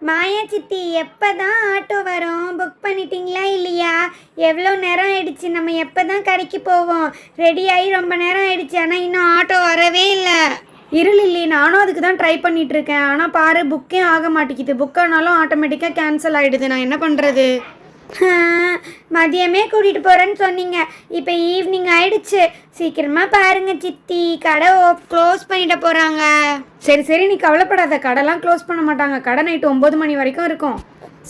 மாயா சித்தி எப்போ தான் ஆட்டோ வரும்? புக் பண்ணிட்டீங்களா இல்லையா? எவ்வளோ நேரம் ஆயிடுச்சு? நம்ம எப்போ தான் கடைக்கு போவோம்? ரெடி ஆகி ரொம்ப நேரம் ஆயிடுச்சு, ஆனால் இன்னும் ஆட்டோ வரவே இல்லை. இருளில்லி, நானும் அதுக்கு தான் ட்ரை பண்ணிகிட்ருக்கேன். ஆனால் பாரு, புக்கே ஆக மாட்டேங்குது. புக் ஆனாலும் ஆட்டோமேட்டிக்காக கேன்சல் ஆகிடுது. நான் என்ன பண்ணுறது? மதியமே கூட்டிகிட்டு போகிறேன்னு சொன்னீங்க, இப்போ ஈவினிங் ஆயிடுச்சு. சீக்கிரமாக பாருங்க சித்தி, கடை க்ளோஸ் பண்ணிட போகிறாங்க. சரி சரி, நீ கவலைப்படாத. கடைலாம் க்ளோஸ் பண்ண மாட்டாங்க. கடை நைட்டு 9 மணி வரைக்கும் இருக்கும்.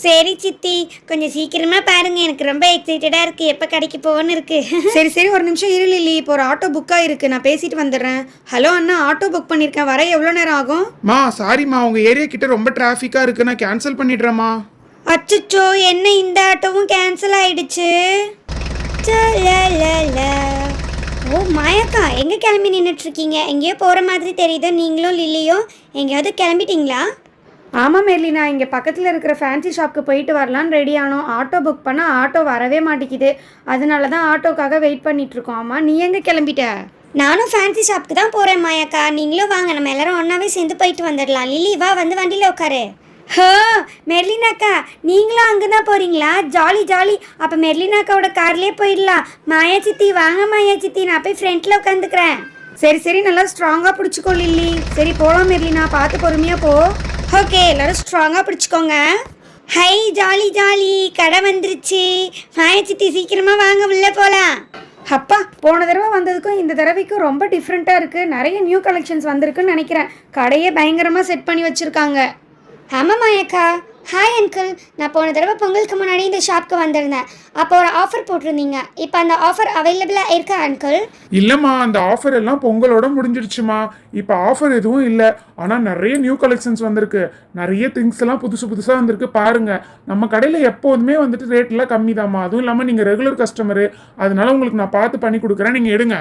சரி சித்தி, கொஞ்சம் சீக்கிரமாக பாருங்கள். எனக்கு ரொம்ப எக்ஸைட்டடாக இருக்குது, எப்போ கடைக்கு போகணுன்னு இருக்குது. சரி சரி, ஒரு நிமிஷம் இருளில்லி. இப்போ ஒரு ஆட்டோ புக்காக இருக்குது, நான் பேசிட்டு வந்துடுறேன். ஹலோ அண்ணா, ஆட்டோ புக் பண்ணியிருக்கேன். வர எவ்வளோ நேரம் ஆகும்? சாரிம்மா, உங்கள் ஏரியா கிட்ட ரொம்ப டிராஃபிக்காக இருக்குது, நான் கேன்சல் பண்ணிடுறேம்மா. அச்சோ, என்ன இந்த ஆட்டோவும் கேன்சல் ஆயிடுச்சு. ஓ மாயாக்கா, எங்கே கிளம்பி நின்றுட்டுருக்கீங்க? எங்கேயோ போகிற மாதிரி தெரியுது. நீங்களும் லில்லியும் எங்கேயாவது கிளம்பிட்டீங்களா? ஆமாம் மெர்லி, நான் இங்கே பக்கத்தில் இருக்கிற ஃபேன்சி ஷாப்புக்கு போயிட்டு வரலான்னு ரெடி ஆனோம். ஆட்டோ புக் பண்ணால் ஆட்டோ வரவே மாட்டேங்குது. அதனால தான் ஆட்டோக்காக வெயிட் பண்ணிகிட்ருக்கோம். ஆமாம், நீ எங்கே கிளம்பிட்ட? நானும் ஃபேன்சி ஷாப்புக்கு தான் போகிறேன் மாயாக்கா. நீங்களும் வாங்க, நம்ம எல்லாரும் ஒன்றாவே சேர்ந்து போயிட்டு வந்துடலாம். லில்லி வா, வந்து வண்டியில் உட்காரு. ஹோ மெர்லினாக்கா, நீங்களும் அங்கே தான் போகிறீங்களா? Jolly jolly. அப்போ மெர்லினாக்காவோட கார்லேயே போயிடலாம். மாயா சித்தி வாங்க மாயா சித்தி, நான் போய் ஃப்ரண்ட்டில் உட்காந்துக்கிறேன். சரி சரி, நல்லா ஸ்ட்ராங்காக பிடிச்சிக்கோ லில்லி. சரி போகலாம் மெர்லினா, பார்த்து பொறுமையாக போ. ஓகே, எல்லோரும் ஸ்ட்ராங்காக பிடிச்சிக்கோங்க. ஹை ஜாலி ஜாலி, கடை வந்துருச்சு. மாயா சித்தி சீக்கிரமாக வாங்க, உள்ளே போகலாம். அப்பா, போன தடவை வந்ததுக்கும் இந்த தடவைக்கும் ரொம்ப டிஃப்ரெண்ட்டாக இருக்குது. நிறைய நியூ கலெக்ஷன்ஸ் வந்திருக்குன்னு நினைக்கிறேன். கடையே பயங்கரமாக செட் பண்ணி வச்சுருக்காங்க. ஆமாம் மாயாக்கா. ஹாய் அங்கிள், நான் போன தடவை பொங்கலுக்கு முன்னாடி இந்த ஷாப்க்கு வந்திருந்தேன். அப்போ ஒரு ஆஃபர் போட்டிருந்தீங்க. இப்போ அந்த ஆஃபர் அவைலபிளாக இருக்கா அங்கிள்? இல்லைம்மா, அந்த ஆஃபர் எல்லாம் பொங்கலோட முடிஞ்சிடுச்சுமா. இப்போ ஆஃபர் எதுவும் இல்லை. ஆனால் நிறைய நியூ கலெக்ஷன்ஸ் வந்திருக்கு. நிறைய திங்ஸ் எல்லாம் புதுசாக வந்திருக்கு. பாருங்க, நம்ம கடையில் எப்போதுமே வந்துட்டு ரேட்லாம் கம்மி தான்மா. அதுவும் இல்லாமல் நீங்கள் ரெகுலர் கஸ்டமரு, அதனால உங்களுக்கு நான் பார்த்து பண்ணி கொடுக்குறேன், நீங்கள் எடுங்க.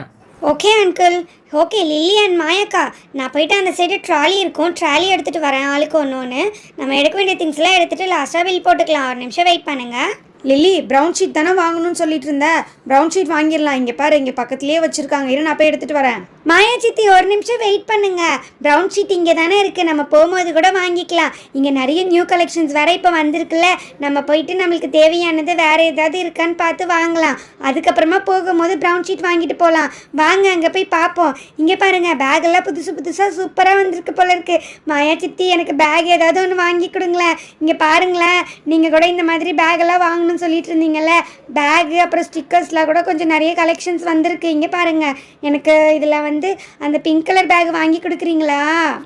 Okay uncle. Okay Lily and மாயாக்கா, நான் போயிட்டு அந்த சைடு ட்ராலி இருக்கும், ட்ராலி எடுத்துகிட்டு வரேன். ஆளுக்கு ஒன்று நம்ம எடுக்க வேண்டிய திங்ஸ்லாம் எடுத்துகிட்டு லாஸ்ட்டாக பில் போட்டுக்கலாம். ஒரு நிமிஷம் வெயிட் பண்ணுங்கள். லில்லி, ப்ரௌன் ஷீட் தானே வாங்கணும்னு சொல்லிட்டு இருந்தேன். ப்ரௌன் ஷீட் வாங்கிடலாம். இங்கே பாரு, இங்கே பக்கத்துலேயே வச்சுருக்காங்க. இரு, நான் போய் எடுத்துகிட்டு வரேன். மாயா சித்தி ஒரு நிமிஷம் வெயிட் பண்ணுங்க. ப்ரௌன் ஷீட் இங்கே தானே இருக்குது, நம்ம போகும்போது கூட வாங்கிக்கலாம். இங்கே நிறைய நியூ கலெக்ஷன்ஸ் வேறு இப்போ வந்திருக்குல்ல. நம்ம போயிட்டு நம்மளுக்கு தேவையானது வேறு ஏதாவது இருக்கான்னு பார்த்து வாங்கலாம். அதுக்கப்புறமா போகும்போது ப்ரௌன் ஷீட் வாங்கிட்டு போகலாம். வாங்க, அங்கே போய் பார்ப்போம். இங்கே பாருங்கள், பேக்கெல்லாம் புதுசாக சூப்பராக வந்திருக்கு போல இருக்குது. மாயா சித்தி, எனக்கு பேக் ஏதாவது ஒன்று வாங்கி கொடுங்களேன். இங்கே பாருங்களேன், நீங்கள் கூட இந்த மாதிரி பேக்கெல்லாம் வாங்கணும்னு சொல்லிட்டு இருந்தீங்கல்ல. பேகு அப்புறம் ஸ்டிக்கர்ஸ்லாம் கூட கொஞ்சம் நிறைய கலெக்ஷன்ஸ் வந்திருக்கு. இங்கே பாருங்கள், எனக்கு இதில் வந்து அந்த பிங்க் கலர் பேக் வாங்கி கொடுக்குறீங்களா?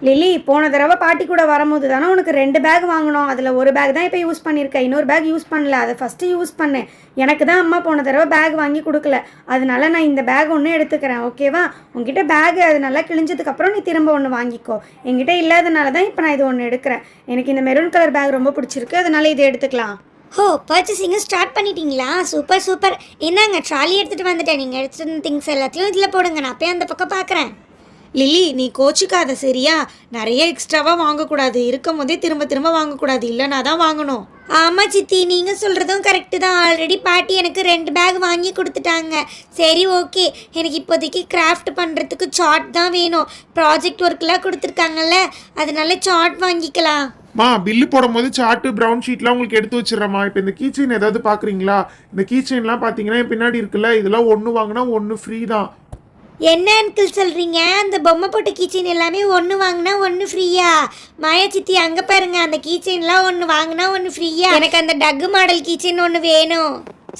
லில்லி, போன தடவை பாட்டி கூட வரும்போது தானே உனக்கு 2 பேக் வாங்கணும். அதில் ஒரு பேக் தான் இப்போ யூஸ் பண்ணியிருக்கேன், இன்னொரு பேக் யூஸ் பண்ணல. அதை ஃபஸ்ட்டு யூஸ் பண்ணேன். எனக்கு தான் அம்மா போன தடவை பேக் வாங்கி கொடுக்கல. அதனால நான் இந்த பேக் ஒன்று எடுத்துக்கிறேன். ஓகேவா? உங்ககிட்ட பேக் அது நல்லா கிழிஞ்சதுக்கப்புறம் நீ திரும்ப ஒன்று வாங்கிக்கோ. என்கிட்ட இல்லாதனால தான் இப்போ நான் இது ஒன்று எடுக்கிறேன். எனக்கு இந்த மெரூன் கலர் பேக் ரொம்ப பிடிச்சிருக்கு, அதனால இதை எடுத்துக்கலாம். ஓ, பர்ச்சேசிங்கை ஸ்டார்ட் பண்ணிட்டீங்களா? Super super. இந்தாங்க, ட்ராலி எடுத்துகிட்டு வந்துட்டேன். நீங்கள் எடுத்துகிட்டு வந்த திங்ஸ் எல்லாத்தையும் இதில் போடுங்க. நான் போய் அந்த பக்கம் பார்க்குறேன். லில்லி, நீ கோச்சிக்காத சரியா? நிறைய எக்ஸ்ட்ராவாக வாங்கக்கூடாது. இருக்கும் போதே திரும்ப வாங்கக்கூடாது, இல்லைனா தான் வாங்கணும். ஆமாம் சித்தி, நீங்கள் சொல்கிறதும் கரெக்டு தான். ஆல்ரெடி பாட்டி எனக்கு 2 பேக் வாங்கி கொடுத்துட்டாங்க. சரி ஓகே, எனக்கு இப்போதைக்கு கிராஃப்ட் பண்ணுறதுக்கு சார்ட் தான் வேணும். ப்ராஜெக்ட் ஒர்க்கெலாம் கொடுத்துருக்காங்கல்ல, அதனால சார்ட் வாங்கிக்கலாம். பில்லு போடும்போது சார்ட்டு ப்ரௌன் ஷீட்லாம் உங்களுக்கு எடுத்து வச்சிடறேம்மா. இப்போ இந்த கீச்செயின் ஏதாவது பார்க்குறீங்களா? இந்த கீச்செயின்லாம் பார்த்தீங்கன்னா பின்னாடி இருக்குல்ல, இதெல்லாம் ஒன்று வாங்கினா ஒன்று ஃப்ரீ தான். என்ன அங்கிள் சொல்கிறீங்க? அந்த பொம்மை போட்ட கீச்செயின் எல்லாமே ஒன்று வாங்கினா ஒன்று ஃப்ரீயா? மாயா சித்தி, அங்கே பாருங்க, அந்த கீச்செயின்லாம் ஒன்று வாங்கினா ஒன்று ஃப்ரீயா? எனக்கு அந்த டக்கு மாடல் கீச்செயின் ஒன்று வேணும்.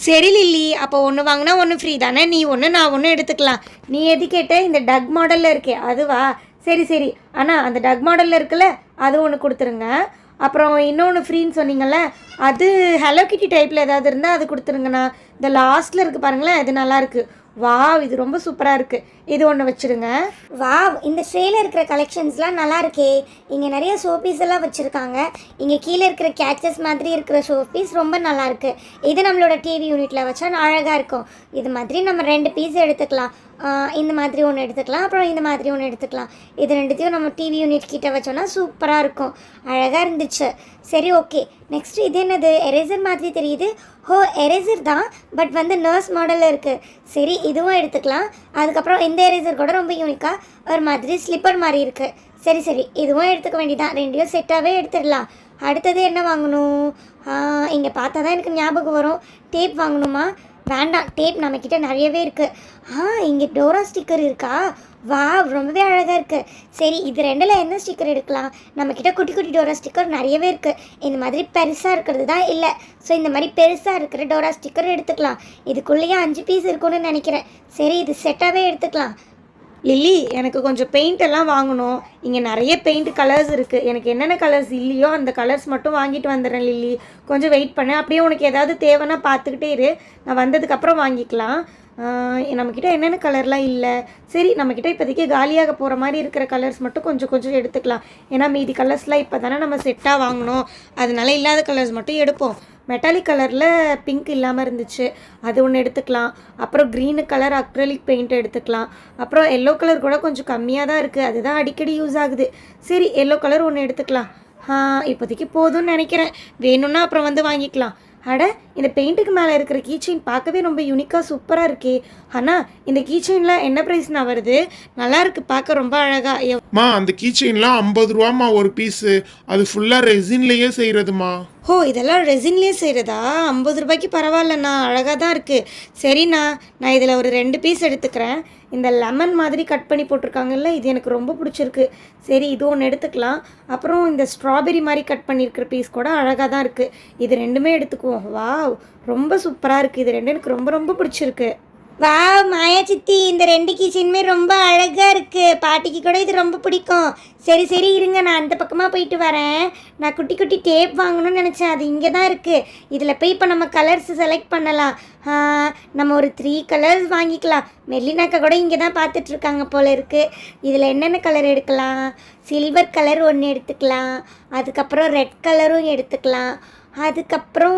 சரி லில்லி, அப்போ ஒன்று வாங்கினா ஒன்று ஃப்ரீ தானே? நீ ஒன்று, நான் ஒன்று எடுத்துக்கலாம். நீ எது கேட்ட? இந்த டக் மாடலில் இருக்கே அதுவா? சரி, ஆனால் அந்த டக் மாடலில் இருக்குல்ல, அது ஒன்று கொடுத்துருங்க. அப்புறம் இன்னொன்று ஃப்ரீன்னு சொன்னீங்கள்ல, அது ஹலோ கிட்டி டைப்பில் ஏதாவது இருந்தால் அது கொடுத்துருங்கண்ணா. இந்த லாஸ்ட்டில் இருக்குது பாருங்களேன், இது நல்லாயிருக்கு. வாவ், இது ரொம்ப சூப்பராக இருக்குது. இது ஒன்று வச்சுருங்க. வாவ், இந்த ட்ரேல இருக்கிற கலெக்ஷன்ஸ்லாம் நல்லா இருக்கே. இங்கே நிறைய ஷோபீஸ் எல்லாம் வச்சுருக்காங்க. இங்கே கீழே இருக்கிற கேக்சஸ் மாதிரி இருக்கிற ஷோபீஸ் ரொம்ப நல்லாயிருக்கு. இது நம்மளோட டிவி யூனிட்டில் வச்சா அழகாக இருக்கும். இது மாதிரி நம்ம 2 பீஸ் எடுத்துக்கலாம். இந்த மாதிரி ஒன்று எடுத்துக்கலாம், அப்புறம் இந்த மாதிரி ஒன்று எடுத்துக்கலாம். இது ரெண்டுத்தையும் நம்ம டிவி யூனிட் கிட்ட வச்சோன்னா சூப்பராக இருக்கும். அழகாக இருந்துச்சு. சரி ஓகே, நெக்ஸ்ட்டு இது என்னது? எரேசர் மாதிரி தெரியுது. ஹோ, எரேசர் தான், பட் வந்து நர்ஸ் மாடலில் இருக்குது. சரி, இதுவும் எடுத்துக்கலாம். அதுக்கப்புறம் இந்த எரேசர் கூட ரொம்ப யூனிக்காக ஒரு மாதிரி ஸ்லிப்பர் மாதிரி இருக்குது. சரி இதுவும் எடுத்துக்க வேண்டியதான். 2யும் செட்டாகவே எடுத்துடலாம். அடுத்தது என்ன வாங்கணும்? இங்கே பார்த்தா தான் எனக்கு ஞாபகம் வரும். டேப் வாங்கணுமா? வேண்டாம், டேப் நம்மக்கிட்ட நிறையவே இருக்குது. இங்கே டோரா ஸ்டிக்கர் இருக்கா? வா, ரொம்பவே அழகாக இருக்குது. சரி, இது ரெண்டில் என்ன ஸ்டிக்கர் எடுக்கலாம்? நம்மக்கிட்ட குட்டி குட்டி டோரா ஸ்டிக்கர் நிறையவே இருக்குது. இந்த மாதிரி பெருசாக இருக்கிறது தான் இல்லை. ஸோ இந்த மாதிரி பெருசாக இருக்கிற டோரா ஸ்டிக்கர் எடுத்துக்கலாம். இதுக்குள்ளேயே 5 பீஸ் இருக்கும்னு நினைக்கிறேன். சரி, இது செட்டாகவே எடுத்துக்கலாம். லில்லி, எனக்கு கொஞ்சம் பெயிண்ட் எல்லாம் வாங்கணும். இங்கே நிறைய பெயிண்ட் கலர்ஸ் இருக்குது. எனக்கு என்னென்ன கலர்ஸ் இல்லையோ அந்த கலர்ஸ் மட்டும் வாங்கிட்டு வந்துடுறேன் லில்லி. கொஞ்சம் வெயிட் பண்ணு. அப்படியே உனக்கு ஏதாவது தேவைன்னா பார்த்துக்கிட்டே இரு. நான் வந்ததுக்கப்புறம் வாங்கிக்கலாம். நம்மக்கிட்ட என்னென்ன கலர்லாம் இல்லை. சரி, நம்மக்கிட்ட இப்போதைக்கு காலியாக போகிற மாதிரி இருக்கிற கலர்ஸ் மட்டும் கொஞ்சம் கொஞ்சம் எடுத்துக்கலாம். ஏன்னா மீதி கலர்ஸ்லாம் இப்போ தானே நம்ம செட்டாக வாங்கணும். அதனால இல்லாத கலர்ஸ் மட்டும் எடுப்போம். மெட்டாலிக் கலரில் பிங்க் இல்லாமல் இருந்துச்சு, அது ஒன்று எடுத்துக்கலாம். அப்புறம் க்ரீனு கலர் அக்ரலிக் பெயிண்ட் எடுத்துக்கலாம். அப்புறம் எல்லோ கலர் கூட கொஞ்சம் கம்மியாக தான் இருக்குது, அதுதான் அடிக்கடி யூஸ் ஆகுது. சரி, எல்லோ கலர் ஒன்று எடுத்துக்கலாம். இப்போதைக்கு போதும்னு நினைக்கிறேன். வேணும்னா அப்புறம் வந்து வாங்கிக்கலாம். அட, இந்த பெயிண்ட்டுக்கு மேலே இருக்கிற கீச்செயின் பார்க்கவே ரொம்ப யூனிக்காக சூப்பராக இருக்கே. ஆனால் இந்த கீச்செயினில் என்ன ப்ரைஸ்னா வருது? நல்லா இருக்கு, பார்க்க ரொம்ப அழகாக. அந்த கீச்செயின்லாம் 50 ரூபாம்மா ஒரு பீஸு. அது ஃபுல்லாக ரெசின்லேயே செய்கிறதுமா. ஓ, இதெல்லாம் ரெசின்லேயே செய்கிறதா? 50 ரூபாய்க்கு பரவாயில்லண்ணா, அழகாக தான் இருக்குது. சரிண்ணா, நான் இதில் ஒரு 2 பீஸ் எடுத்துக்கிறேன். இந்த லெமன் மாதிரி கட் பண்ணி போட்டிருக்காங்கல்ல, இது எனக்கு ரொம்ப பிடிச்சிருக்கு. சரி, இது ஒன்று எடுத்துக்கலாம். அப்புறம் இந்த ஸ்ட்ராபெரி மாதிரி கட் பண்ணியிருக்கிற பீஸ் கூட அழகாக தான் இருக்குது. இது ரெண்டுமே எடுத்துக்குவோம். வாவ், ரொம்ப சூப்பராக இருக்குது. இது ரெண்டும் எனக்கு ரொம்ப ரொம்ப பிடிச்சிருக்கு. வா மாயா சித்தி, இந்த 2 கீச்சைனுமே ரொம்ப அழகாக இருக்குது. பாட்டிக்கு கூட இது ரொம்ப பிடிக்கும். சரி சரி, இருங்க, நான் அந்த பக்கமாக போயிட்டு வரேன். நான் குட்டி குட்டி டேப் வாங்கணும்னு நினச்சேன், அது இங்கே தான் இருக்குது. இதில் போய் இப்போ நம்ம கலர்ஸ் செலக்ட் பண்ணலாம். நம்ம ஒரு 3 கலர்ஸ் வாங்கிக்கலாம். மெல்லினாக்கா கூட இங்கே தான் பார்த்துட்ருக்காங்க போல் இருக்குது. இதில் என்னென்ன கலர் எடுக்கலாம்? சில்வர் கலர் ஒன்று எடுத்துக்கலாம். அதுக்கப்புறம் ரெட் கலரும் எடுத்துக்கலாம். அதுக்கப்புறம்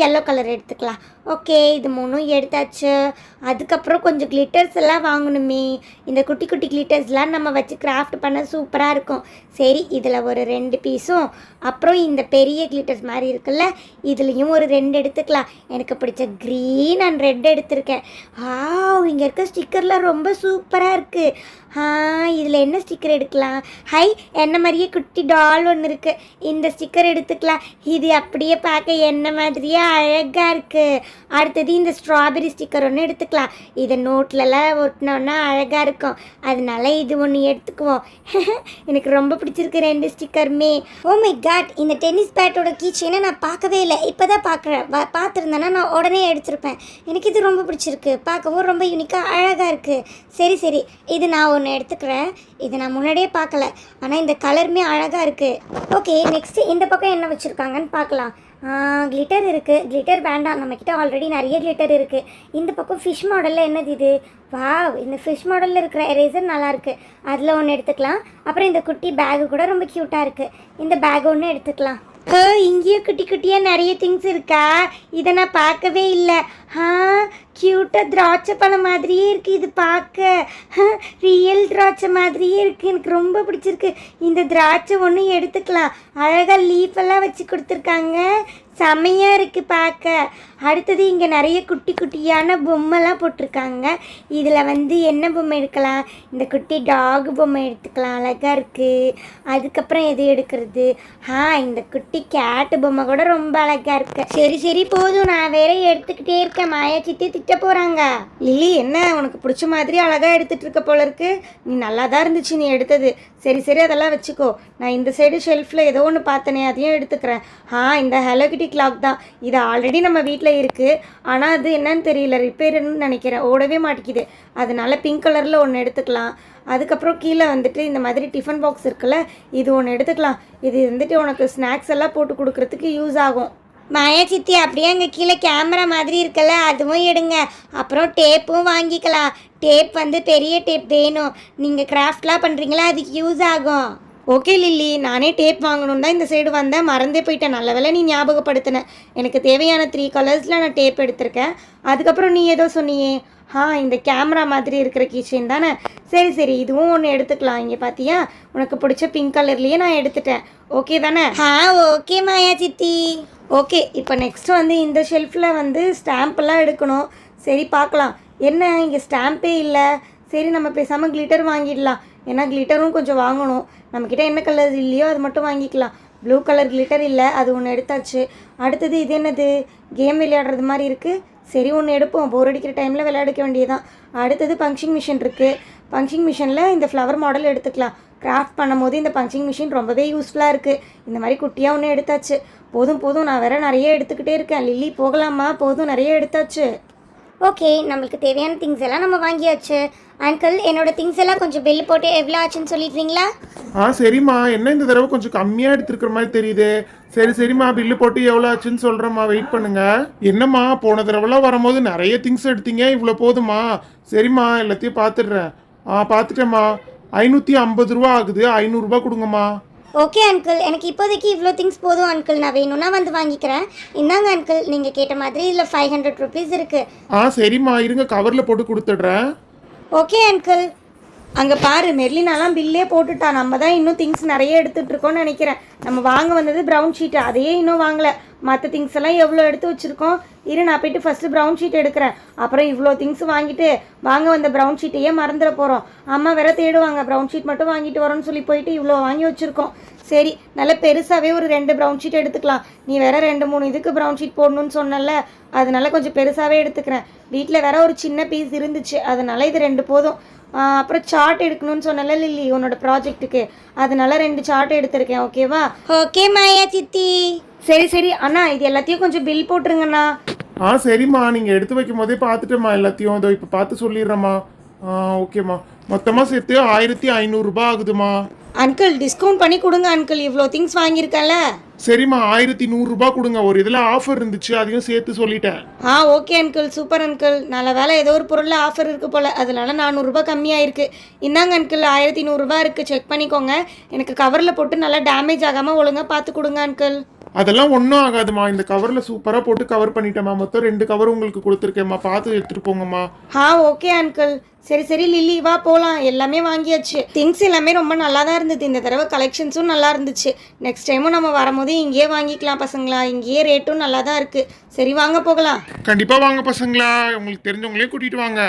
எல்லோ கலர் எடுத்துக்கலாம். ஓகே, இது 3 எடுத்தாச்சு. அதுக்கப்புறம் கொஞ்சம் கிளிட்டர்ஸ் எல்லாம் வாங்கணுமே. இந்த குட்டி குட்டி கிளிட்டர்ஸ்லாம் நம்ம வச்சு கிராஃப்ட் பண்ண சூப்பராக இருக்கும். சரி, இதில் ஒரு 2 பீஸும், அப்புறம் இந்த பெரிய கிளிட்டர்ஸ் மாதிரி இருக்குல்ல, இதுலேயும் ஒரு 2 எடுத்துக்கலாம். எனக்கு பிடிச்ச க்ரீன் அண்ட் ரெட் எடுத்திருக்கேன். இங்கே இருக்க ஸ்டிக்கர்லாம் ரொம்ப சூப்பராக இருக்குது. இதில் என்ன ஸ்டிக்கர் எடுக்கலாம்? என்ன மாதிரியே குட்டி டால் ஒன்று இருக்குது, இந்த ஸ்டிக்கர் எடுத்துக்கலாம். இது அப்படியே பார்க்க என்ன மாதிரியே அழகாக இருக்குது. அடுத்தது இந்த ஸ்ட்ராபெரி ஸ்டிக்கர் ஒன்று எடுத்துக்கலாம். இதை நோட்லலாம் ஒட்டினோன்னா அழகாக இருக்கும், அதனால இது ஒன்று எடுத்துக்குவோம். எனக்கு ரொம்ப பிடிச்சிருக்கு 2 ஸ்டிக்கருமே. ஓ மை காட், இந்த டென்னிஸ் பேட்டோட கீச்சைனை நான் பார்க்கவே இல்லை, இப்போ தான் பார்க்குறேன். பார்த்துருந்தேன்னா நான் உடனே எடுத்திருப்பேன். எனக்கு இது ரொம்ப பிடிச்சிருக்கு, பார்க்கவும் ரொம்ப யூனிக்காக அழகாக இருக்குது. சரி சரி, இது நான் ஒன்று எடுத்துக்கிறேன். இது நான் முன்னாடியே பார்க்கல, ஆனால் இந்த கலருமே அழகாக இருக்குது. ஓகே, நெக்ஸ்ட்டு இந்த பக்கம் என்ன வச்சுருக்காங்கன்னு பார்க்கலாம். கிளிட்டர் இருக்குது. கிளிட்டர் வேண்டாம், நம்மக்கிட்ட ஆல்ரெடி நிறைய கிளிட்டர் இருக்குது. இந்த பக்கம் ஃபிஷ் மாடலில் என்னது இது? வாவ், இந்த ஃபிஷ் மாடலில் இருக்கிற எரேசர் நல்லாயிருக்கு, அதில் ஒன்று எடுத்துக்கலாம். அப்புறம் இந்த குட்டி பேகு கூட ரொம்ப க்யூட்டாக இருக்குது, இந்த பேக் ஒன்று எடுத்துக்கலாம். இங்கேயும் குட்டி குட்டியாக நிறைய திங்ஸ் இருக்கா? இதை நான் பார்க்கவே இல்லை. க்யூட்டாக திராட்சை பழம் மாதிரியே இருக்குது இது பார்க்க. ரியல் திராட்சை மாதிரியே இருக்குது, எனக்கு ரொம்ப பிடிச்சிருக்கு. இந்த திராட்சை ஒன்று எடுத்துக்கலாம். அழகாக லீஃபெல்லாம் வச்சு கொடுத்துருக்காங்க, செமையாக இருக்குது பார்க்க. அடுத்தது இங்கே நிறைய குட்டி குட்டியான பொம்மைலாம் போட்டிருக்காங்க. இதில் வந்து என்ன பொம்மை எடுக்கலாம்? இந்த குட்டி டாக் பொம்மை எடுத்துக்கலாம், அழகாக இருக்குது. அதுக்கப்புறம் எது எடுக்கிறது? இந்த குட்டி கேட்டு பொம்மை கூட ரொம்ப அழகாக இருக்குது. சரி சரி, போதும், நான் வேற எடுத்துக்கிட்டே இருக்கேன். மாயா சித்தி திட்ட போகிறாங்க. லில்லி, என்ன உனக்கு பிடிச்ச மாதிரி அழகாக எடுத்துகிட்டு இருக்க போல இருக்கு. நீ நல்லா தான் இருந்துச்சு நீ எடுத்தது. சரி சரி, அதெல்லாம் வச்சுக்கோ. நான் இந்த சைடு ஷெல்ஃபில் ஏதோ ஒன்று பார்த்தனே, அதையும் எடுத்துக்கிறேன். இந்த ஹலோ கிட்டி கிளாக் தான். இது ஆல்ரெடி நம்ம வீட்டில் இருக்குது, ஆனால் அது என்னன்னு தெரியல, ரிப்பேர்னு நினைக்கிறேன், ஓடவே மாட்டேங்குது. அதனால பிங்க் கலரில் ஒன்று எடுத்துக்கலாம். அதுக்கப்புறம் கீழே வந்துட்டு இந்த மாதிரி டிஃபன் பாக்ஸ் இருக்குல்ல, இது ஒன்று எடுத்துக்கலாம். இது வந்துட்டு உனக்கு ஸ்நாக்ஸ் எல்லாம் போட்டு கொடுக்குறதுக்கு யூஸ் ஆகும். மாயா சித்தி, அப்படியே அங்கே கீழே கேமரா மாதிரி இருக்குல்ல, அதுவும் எடுங்க. அப்புறம் டேப்பும் வாங்கிக்கலாம். டேப் வந்து பெரிய டேப் வேணும், நீங்கள் கிராஃப்ட்லாம் பண்ணுறீங்களா, அதுக்கு யூஸ் ஆகும். ஓகே லில்லி, நானே டேப் வாங்கணுன்னு தான் இந்த சைடு வந்தேன், மறந்தே போயிட்டேன். நல்ல வேளை நீ ஞாபகப்படுத்தினேன். எனக்கு தேவையான 3 கலர்ஸில் நான் டேப் எடுத்திருக்கேன். அதுக்கப்புறம் நீ ஏதோ சொன்னியே, இந்த கேமரா மாதிரி இருக்கிற கீச்செயின் தானே? சரி சரி, இதுவும் ஒன்று எடுத்துக்கலாம். இங்கே பார்த்தியா, உனக்கு பிடிச்ச பிங்க் கலர்லேயே நான் எடுத்துட்டேன். ஓகே தானே? ஓகே மாயா சித்தி. ஓகே, இப்போ நெக்ஸ்ட்டு வந்து இந்த ஷெல்ஃபில் வந்து ஸ்டாம்ப்பெல்லாம் எடுக்கணும். சரி, பார்க்கலாம். என்ன இங்கே ஸ்டாம்பே இல்லை? சரி, நம்ம பேசாமல் கிளிட்டர் வாங்கிடலாம். ஏன்னா கிளிட்டரும் கொஞ்சம் வாங்கணும். நம்மக்கிட்ட என்ன கலர் இல்லையோ அது மட்டும் வாங்கிக்கலாம். ப்ளூ கலர் கிளிட்டர் இல்லை, அது ஒன்று எடுத்தாச்சு. அடுத்தது இது என்னது, கேம் விளையாடுறது மாதிரி இருக்குது. சரி ஒன்று எடுப்போம், போர் அடிக்கிற டைமில் விளையாடிக்க வேண்டியதான். அடுத்தது பஞ்சிங் மிஷின் இருக்குது. பஞ்சிங் மிஷினில் இந்த ஃப்ளவர் மாடல் எடுத்துக்கலாம். கிராஃப்ட் பண்ணும்போது இந்த பஞ்சிங் மிஷின் ரொம்பவே யூஸ்ஃபுல்லாக இருக்குது. இந்த மாதிரி குட்டியாக ஒன்று எடுத்தாச்சு. போதும் போதும், நான் வேறு நிறைய எடுத்துக்கிட்டே இருக்கேன். லில்லி போகலாமா? போதும், நிறைய எடுத்தாச்சு. ஓகே, நம்மளுக்கு தேவையான திங்ஸ் எல்லாம் நம்ம வாங்கியாச்சு. அங்கிள், என்னோட திங்ஸ் எல்லாம் கொஞ்சம் பில் போட்டு எவ்வளோ ஆச்சுன்னு சொல்லிடுறீங்களா? சரிம்மா, என்ன இந்த தடவை கொஞ்சம் கம்மியாக எடுத்துருக்கிற மாதிரி தெரியுது. சரிம்மா, பில்லு போட்டு எவ்வளோ ஆச்சுன்னு சொல்கிறேம்மா, வெயிட் பண்ணுங்க. என்னம்மா, போன தடவைலாம் வரும்போது நிறைய திங்ஸ் எடுத்தீங்க, இவ்வளோ போதுமா? சரிம்மா, எல்லாத்தையும் பார்த்துடுறேன். பார்த்துட்டேம்மா, 550 ரூபா ஆகுது, 500 ரூபா கொடுங்கம்மா. ஓகே அங்கிள், எனக்கு இப்போதைக்கு இவ்வளோ திங்ஸ் போதும் அங்கிள். நான் வேணும்னா வந்து வாங்கிக்கிறேன். இந்தாங்க அங்கிள், நீங்கள் கேட்ட மாதிரி இதில் 500 ருபீஸ் இருக்குது. சரிம்மா, இருங்க, கவரில் போட்டு கொடுத்துட்றேன். Okay uncle. அங்கே பாரு, மெர்லினாலாம் பில்லே போட்டுட்டா. நம்ம தான் இன்னும் திங்ஸ் நிறைய எடுத்துகிட்டு இருக்கோம்னு நினைக்கிறேன். நம்ம வாங்க வந்தது ப்ரௌன் ஷீட்டு, அதையே இன்னும் வாங்கலை. மற்ற திங்ஸ் எல்லாம் எவ்வளோ எடுத்து வச்சுருக்கோம். இரு, நான் போய்ட்டு ஃபஸ்ட்டு ப்ரௌன் ஷீட் எடுக்கிறேன். அப்புறம் இவ்வளோ திங்ஸ் வாங்கிட்டு வாங்க வந்த ப்ரௌன் ஷீட்டையே மறந்துட போகிறோம். அம்மா வேற தேடுவாங்க, ப்ரௌன் ஷீட் மட்டும் வாங்கிட்டு வரோன்னு சொல்லி போயிட்டு இவ்வளோ வாங்கி வச்சுருக்கோம். சரி, நல்ல பெருசாகவே ஒரு 2 ப்ரௌன் ஷீட் எடுத்துக்கலாம். நீ வேற 2-3 இதுக்கு ப்ரௌன் ஷீட் போடணும்னு சொன்னல, அதனால கொஞ்சம் பெருசாகவே எடுத்துக்கிறேன். வீட்டில் வேற ஒரு சின்ன பீஸ் இருந்துச்சு, அதனால இது 2 போதும். அப்புறம் சார்ட் எடுக்கணும்னு சொன்னல லில்லி, உன்னோட ப்ராஜெக்ட்டுக்கு, அதனால 2 சார்ட் எடுத்திருக்கேன். ஓகேவா? ஓகே மாயா சித்தி. சரி அண்ணா, இது எல்லாத்தையும் கொஞ்சம் பில் போட்டுருங்கண்ணா. சரிம்மா, நீங்கள் எடுத்து வைக்கும் போதே பார்த்துட்டேம்மா எல்லாத்தையும். இதோ இப்போ பார்த்து சொல்லிடுறேம்மா. ஓகேம்மா, மொத்தமாக சேர்த்து 1500 ரூபாய் ஆகுதுமா. அங்கிள், டிஸ்கவுண்ட் பண்ணி கொடுங்க அங்கிள், இவ்வளோ திங்ஸ் வாங்கியிருக்கேன்ல. சரிம்மா, 1100 ரூபாய் கொடுங்க. ஒரு இதில் ஆஃபர் இருந்துச்சு, அதையும் சேர்த்து சொல்லிட்டேன். Okay uncle, super uncle. நல்ல வேலை, ஏதோ ஒரு பொருளில் ஆஃபர் இருக்குது போல், அதனால 400 ரூபாய் கம்மியாக இருக்குது. இந்தாங்க அங்கிள், 1100 ரூபாய் இருக்குது, செக் பண்ணிக்கோங்க. எனக்கு கவரில் போட்டு நல்லா டேமேஜ் ஆகாமல் ஒழுங்காக பார்த்து கொடுங்க அங்கிள். அதெல்லாம் ஒன்றும் ஆகாதுமா, இந்த கவரில் சூப்பராக போட்டு கவர் பண்ணிட்டேம்மா. மொத்தம் 2 கவர் உங்களுக்கு கொடுத்துருக்கேம்மா, பார்த்து எடுத்துகிட்டு போங்கம்மா. Okay uncle. சரி லில்லி, வா போகலாம். எல்லாமே வாங்கியாச்சு. திங்ஸ் எல்லாமே ரொம்ப நல்லா தான் இருந்தது. இந்த தடவை கலெக்ஷன்ஸும் நல்லா இருந்துச்சு. நெக்ஸ்ட் டைமும் நம்ம வரும்போது இங்கேயே வாங்கிக்கலாம் பசங்களா. இங்கேயே ரேட்டும் நல்லா தான் இருக்குது. சரி வாங்க போகலாம். கண்டிப்பாக வாங்க பசங்களா, உங்களுக்கு தெரிஞ்சவங்களே கூட்டிகிட்டு வாங்க.